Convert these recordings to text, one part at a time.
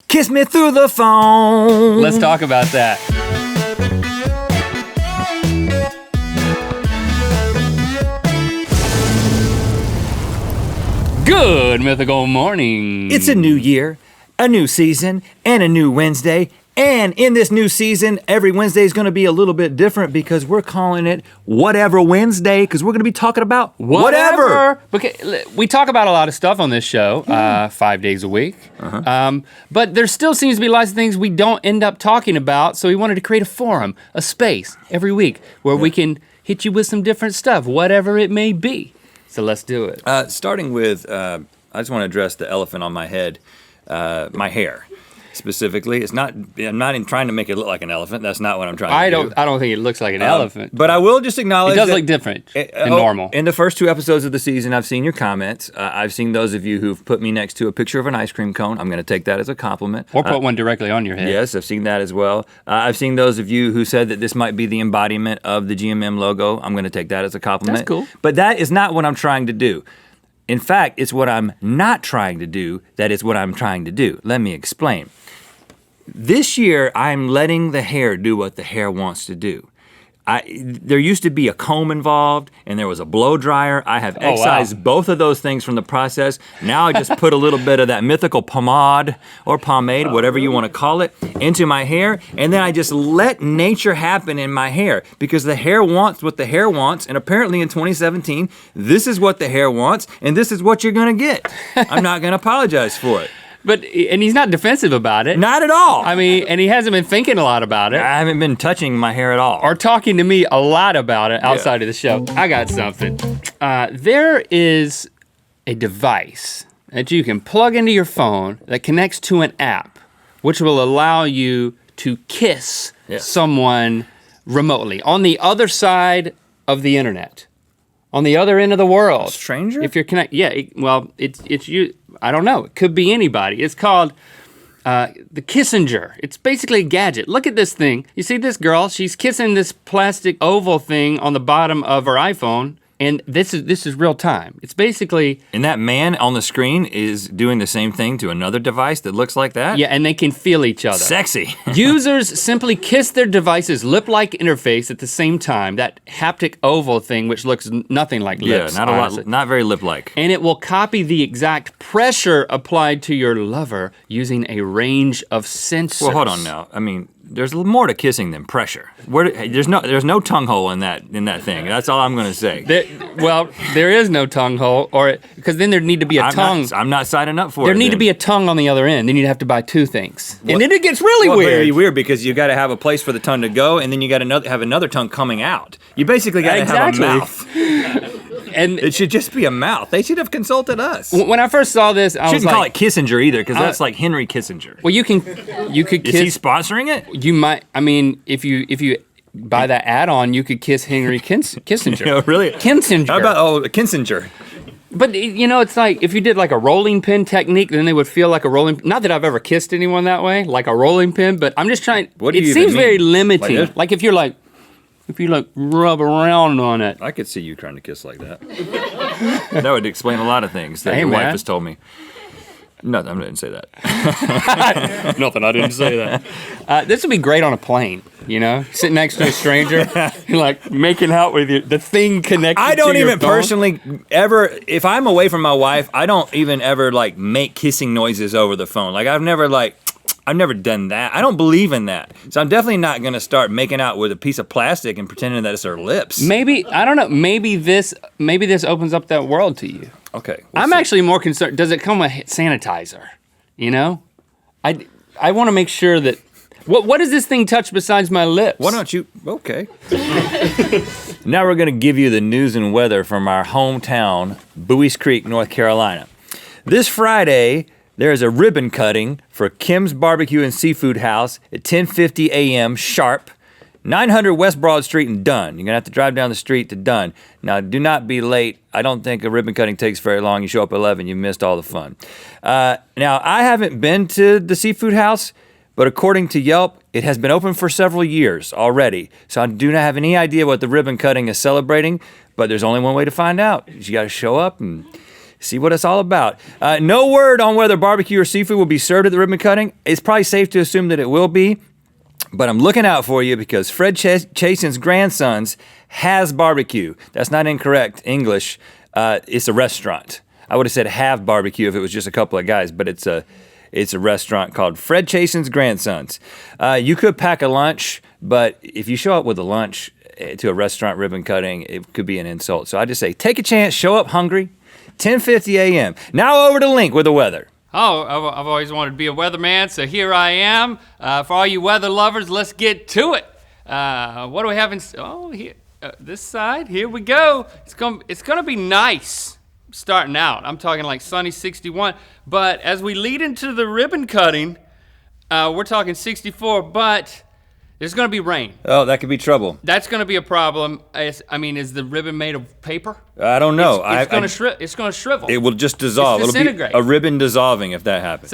Kiss me through the phone. Let's talk about that. Good Mythical Morning. It's a new year, a new season, and a new Wednesday. And in this new season, every Wednesday is going to be a little bit different because we're calling it Whatever Wednesday because we're going to be talking about whatever. Okay, we talk about a lot of stuff on this show, 5 days a week. But there still seems to be lots of things we don't end up talking about, so we wanted to create a forum, a space every week where we can hit you with some different stuff, whatever it may be. So let's do it. Starting with, I just want to address the elephant on my head, my hair. Specifically, I'm not even trying to make it look like an elephant. That's not what I'm trying to do. I don't think it looks like an elephant. But I will just acknowledge it does look different than normal. In the first 2 episodes of the season, I've seen your comments. I've seen those of you who've put me next to a picture of an ice cream cone. I'm going to take that as a compliment. Or put one directly on your head. Yes, I've seen that as well. I've seen those of you who said that this might be the embodiment of the GMM logo. I'm going to take that as a compliment. That's cool. But that is not what I'm trying to do. In fact, it's what I'm not trying to do that is what I'm trying to do. Let me explain. This year, I'm letting the hair do what the hair wants to do. There used to be a comb involved, and there was a blow dryer. I have excised both of those things from the process. Now I just put a little bit of that mythical pomade or pomade, whatever you want to call it, into my hair, and then I just let nature happen in my hair because the hair wants what the hair wants, and apparently in 2017, this is what the hair wants, and this is what you're gonna get. I'm not gonna apologize for it. And he's not defensive about it. Not at all. I mean, and he hasn't been thinking a lot about it. I haven't been touching my hair at all. Or talking to me a lot about it outside of the show. I got something. There is a device that you can plug into your phone that connects to an app, which will allow you to kiss someone remotely on the other side of the internet. On the other end of the world. A stranger? If you're connected, it's you. I don't know. It could be anybody. It's called the Kissinger. It's basically a gadget. Look at this thing. You see this girl? She's kissing this plastic oval thing on the bottom of her iPhone. And this is real time. It's basically... And that man on the screen is doing the same thing to another device that looks like that? Yeah, and they can feel each other. Sexy. Users simply kiss their device's lip-like interface at the same time, that haptic oval thing which looks nothing like lips. Yeah, not very lip-like. And it will copy the exact pressure applied to your lover using a range of sensors. Well, hold on now. I mean, there's more to kissing than pressure. There's no tongue hole in that thing. That's all I'm gonna say. There is no tongue hole, because then there'd need to be a tongue. I'm not signing up for it. There need to be a tongue on the other end. Then you'd have to buy 2 things, and then it gets really weird. Very weird because you got to have a place for the tongue to go, and then you got to have another tongue coming out. You basically got to have a mouth. And it should just be a mouth. They should have consulted us. When I first saw this, I was like... Shouldn't call it Kissinger either, because that's like Henry Kissinger. Well, you could kiss... Is he sponsoring it? You might, I mean, if you buy that add-on, you could kiss Henry Kissinger. No, really? Kissinger. How about, Kissinger? But, it's like, if you did like a rolling pin technique, then they would feel like a rolling... Not that I've ever kissed anyone that way, like a rolling pin, but I'm just trying... What do you It seems very limiting. Like if you rub around on it. I could see you trying to kiss like that. That would explain a lot of things that your wife has told me. Nothing, I didn't say that. Nothing, I didn't say that. This would be great on a plane, Sitting next to a stranger, like making out with you, the thing connected to your phone. I don't even personally ever, if I'm away from my wife, I don't even ever make kissing noises over the phone. Like I've never done that. I don't believe in that. So I'm definitely not gonna start making out with a piece of plastic and pretending that it's her lips. Maybe, I don't know, maybe this opens up that world to you. Okay. I'm actually more concerned, does it come with sanitizer? I wanna make sure that, what does this thing touch besides my lips? Why don't you, okay. Now we're gonna give you the news and weather from our hometown, Buies Creek, North Carolina. This Friday, there is a ribbon cutting for Kim's Barbecue and Seafood House at 10:50 a.m. sharp, 900 West Broad Street in Dunn. You're gonna have to drive down the street to Dunn. Now, do not be late. I don't think a ribbon cutting takes very long. You show up at 11, you've missed all the fun. Now, I haven't been to the Seafood House, but according to Yelp, it has been open for several years already. So I do not have any idea what the ribbon cutting is celebrating, but there's only one way to find out. You gotta show up and See what it's all about. No word on whether barbecue or seafood will be served at the ribbon cutting. It's probably safe to assume that it will be, but I'm looking out for you because Fred Chasen's grandsons has barbecue. That's not incorrect English. It's a restaurant. I would have said have barbecue if it was just a couple of guys, but it's a restaurant called Fred Chasen's Grandsons. You could pack a lunch, but if you show up with a lunch to a restaurant ribbon cutting, it could be an insult. So I just say, take a chance, show up hungry. 10:50 a.m. Now over to Link with the weather. Oh, I've always wanted to be a weatherman, so here I am. For all you weather lovers, let's get to it. What do we have here, this side, here we go. It's gonna be nice starting out. I'm talking like sunny 61, but as we lead into the ribbon cutting, we're talking 64, but there's gonna be rain. Oh, that could be trouble. That's gonna be a problem. Is the ribbon made of paper? I don't know. It's gonna shrivel. It will just dissolve. It'll disintegrate. It'll be a ribbon dissolving if that happens.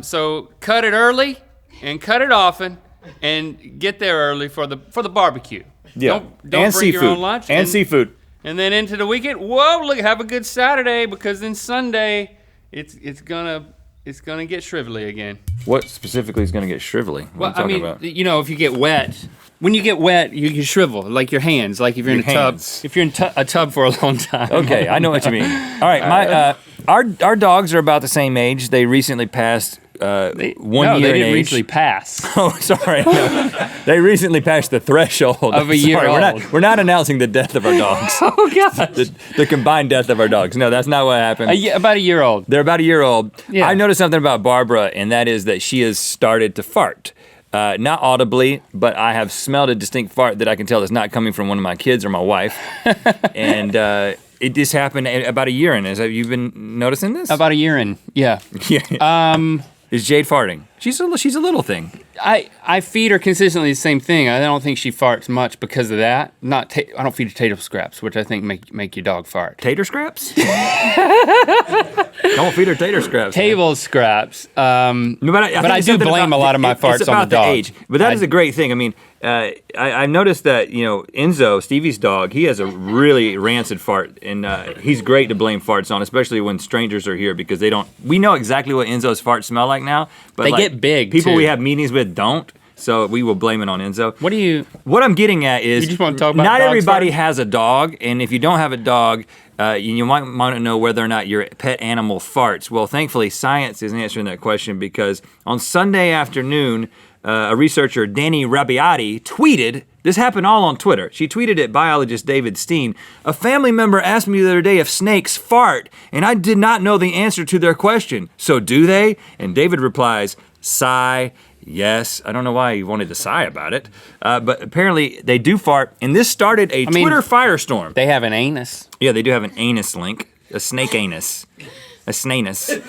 So cut it early and cut it often, and get there early for the barbecue. Yeah. Don't bring your own lunch. And seafood. And then into the weekend. Whoa! Look, have a good Saturday, because then Sunday, it's gonna get shrivelly again. What specifically is gonna get shrivelly? What are you talking about? You know, if you get wet. When you get wet, you can shrivel, like your hands, like if you're in a tub. If you're in a tub for a long time. Okay, I know what you mean. All right, our dogs are about the same age. They recently passed 1 year they in didn't age. recently pass. Oh, sorry. No. They recently passed the threshold of a year old. We're not announcing the death of our dogs. Oh, gosh. The combined death of our dogs. No, that's not what happened. About a year old. They're about a year old. Yeah. I noticed something about Barbara, and that is that she has started to fart. Not audibly, but I have smelled a distinct fart that I can tell is not coming from one of my kids or my wife. And it just happened about a year in. Have you been noticing this? About a year in, yeah. Yeah. Is Jade farting? She's a little thing. I feed her consistently the same thing. I don't think she farts much because of that. I don't feed her tater scraps, which I think make your dog fart. Tater scraps? Don't feed her tater scraps. Table scraps. But I do blame a lot of my farts on the dog. Age. But that is a great thing. I mean, I noticed that, Enzo, Stevie's dog, he has a really rancid fart, and he's great to blame farts on, especially when strangers are here, because we know exactly what Enzo's farts smell like now, but they get big, people too. We have meetings with don't, so we will blame it on Enzo. What I'm getting at is, you just want to talk about not everybody farts? has a dog, and if you don't have a dog, you might want to know whether or not your pet animal farts. Well, thankfully, science is answering that question, because on Sunday afternoon, a researcher, Danny Rabbiati, tweeted, this happened all on Twitter. She tweeted at biologist David Steen, "A family member asked me the other day if snakes fart, and I did not know the answer to their question. So do they?" And David replies, sigh, yes. I don't know why he wanted to sigh about it, but apparently they do fart, and this started a Twitter firestorm. They have an anus. Yeah, they do have an anus, Link. A snake anus. A snanus.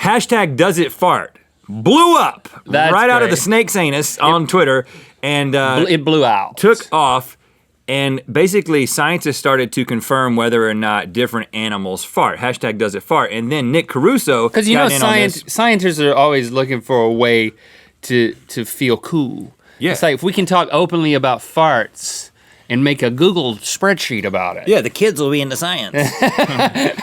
Hashtag does it fart. Blew up out of the snake's anus on Twitter, and it blew out. Took off, and basically scientists started to confirm whether or not different animals fart. Hashtag does it fart. And then Nick Caruso, because scientists are always looking for a way to feel cool. Yeah. It's like, if we can talk openly about farts and make a Google spreadsheet about it. Yeah, the kids will be into science.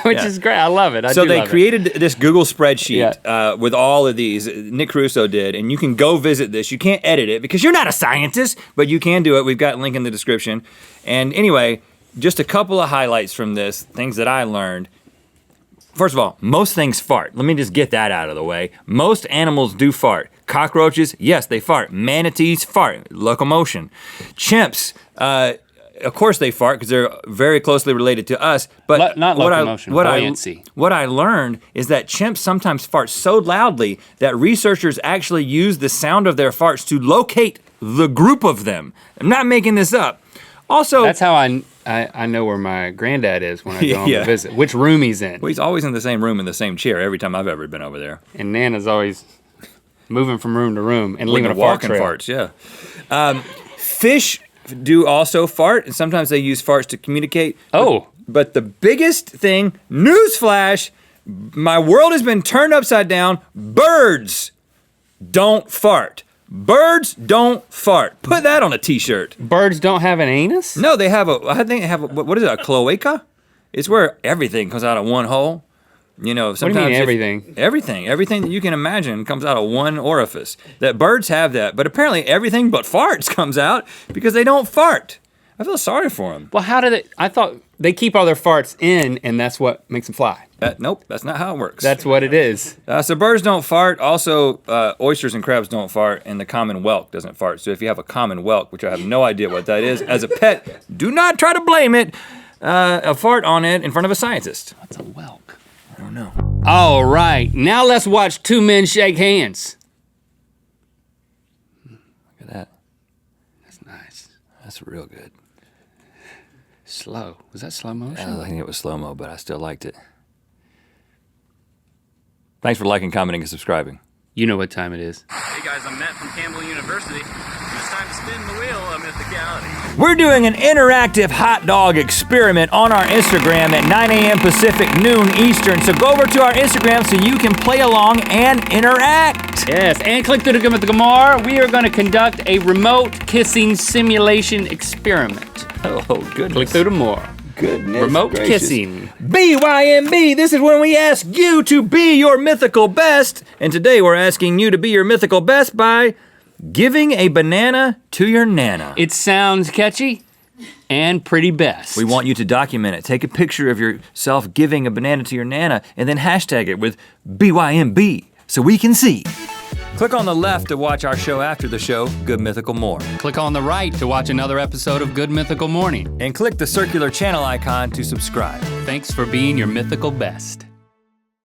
Which is great. I love it. So they created this Google spreadsheet with all of these. Nick Caruso did, and you can go visit this. You can't edit it because you're not a scientist, but you can do it. We've got a link in the description. And anyway, just a couple of highlights from this, things that I learned. First of all, most things fart. Let me just get that out of the way. Most animals do fart. Cockroaches, yes, they fart. Manatees fart. Locomotion. Chimps, of course they fart because they're very closely related to us. But not locomotion, buoyancy. What I learned is that chimps sometimes fart so loudly that researchers actually use the sound of their farts to locate the group of them. I'm not making this up. Also, that's how I know where my granddad is when I go home to visit. Which room he's in. Well, he's always in the same room in the same chair every time I've ever been over there. And Nana's always moving from room to room and leaving a fart trail. Farts, yeah. Fish do also fart, and sometimes they use farts to communicate. Oh. But the biggest thing, newsflash, my world has been turned upside down. Birds don't fart. Birds don't fart. Put that on a t-shirt. Birds don't have an anus? No, I think they have what is it, a cloaca? It's where everything comes out of one hole. You know, sometimes what do you mean everything? Everything that you can imagine comes out of one orifice. That birds have that, but apparently everything but farts comes out because they don't fart. I feel sorry for them. Well, how do they? I thought they keep all their farts in, and that's what makes them fly. Nope, that's not how it works. That's what it is. So birds don't fart. Also, oysters and crabs don't fart, and the common whelk doesn't fart. So if you have a common whelk, which I have no idea what that is, as a pet, do not try to blame it. A fart on it in front of a scientist. What's a whelk? I don't know. All right, now let's watch two men shake hands. Look at that. That's nice. That's real good. Slow. Was that slow motion? I think it was slow-mo, but I still liked it. Thanks for liking, commenting, and subscribing. You know what time it is. Hey guys, I'm Matt from Campbell University. It's time to spin the wheel of mythicality. We're doing an interactive hot dog experiment on our Instagram at 9 a.m. Pacific, noon Eastern. So go over to our Instagram so you can play along and interact. Yes, and click through the Good Mythical More. We are going to conduct a remote kissing simulation experiment. Oh, goodness. Click through the more. Goodness Remote gracious. kissing. BYMB, this is when we ask you to be your mythical best. And today we're asking you to be your mythical best by giving a banana to your nana. It sounds catchy and pretty best. We want you to document it. Take a picture of yourself giving a banana to your nana and then hashtag it with BYMB so we can see. Click on the left to watch our show after the show, Good Mythical More. Click on the right to watch another episode of Good Mythical Morning. And click the circular channel icon to subscribe. Thanks for being your mythical best.